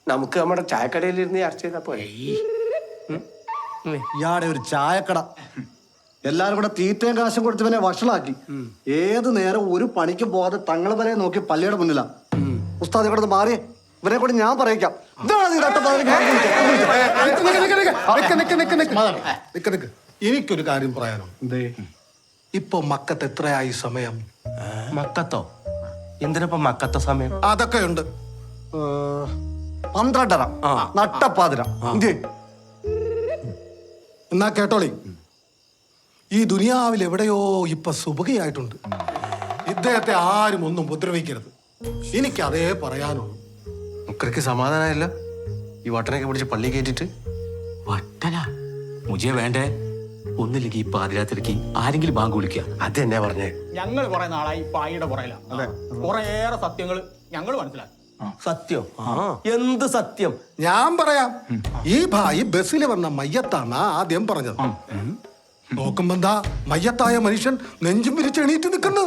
നമുക്ക് നമ്മുടെ ചായക്കടയിലിരുന്ന് ചർച്ച ചെയ്താ പോലെ. ഇയാടെ ഒരു ചായക്കട, എല്ലാരും കൂടെ തീറ്റയും കാശും കൊടുത്തവനെ വഷളാക്കി. ഏത് നേരം ഒരു പണിക്ക് പോകാതെ തങ്ങളെ വരെ നോക്കി പള്ളിയുടെ മുന്നിലാ. ഉസ്താദ് ഇവിടെ മാറിയേ, ഇവരെ കൂടെ ഞാൻ പറയിക്കാം. എനിക്കൊരു കാര്യം പറയാനുണ്ട്. ഇപ്പൊ മക്കത്ത് എത്രയായി സമയം? മക്കത്തോ? എന്തിനിപ്പോ മക്കത്ത സമയം? അതൊക്കെ ഉണ്ട്. 12:30 നട്ടപ്പാതിര. എന്നാ കേട്ടോളി, ഈ ദുനിയാവിൽ എവിടെയോ ഇപ്പൊ സുബഹിയായിട്ടുണ്ട്. ഇദ്ദേഹത്തെ ആരും ഒന്നും ഉപദ്രവിക്കരുത്. എനിക്ക് അതേ പറയാനുള്ളൂ. മുക്കർക്ക് സമാധാനമല്ല ഈ വട്ടനൊക്കെ പിടിച്ച് പള്ളി കയറ്റിട്ട്. വട്ടന മുജിയ വേണ്ടേ? ഒന്നില്ലെങ്കിൽ ഈ പാതിരാത്രിക്ക് ആരെങ്കിലും ബാങ്ക് വിളിക്കുക. അത് തന്നെ പറഞ്ഞേ. ഞങ്ങൾ കുറെ നാളായി പായിയുടെ പുറയില കുറേയേറെ സത്യങ്ങൾ ഞങ്ങൾ മനസ്സിലാക്കി. സത്യം? എന്ത് സത്യം? ഞാൻ പറയാം. ഈ ഭായി ബസ്സിൽ വന്ന മയ്യത്താണ് ആദ്യം പറഞ്ഞത്. നോക്കുമ്പോ എന്താ മയ്യത്തായ മനുഷ്യൻ നെഞ്ചും വിരിച്ച് എണീറ്റ് നിൽക്കുന്നു.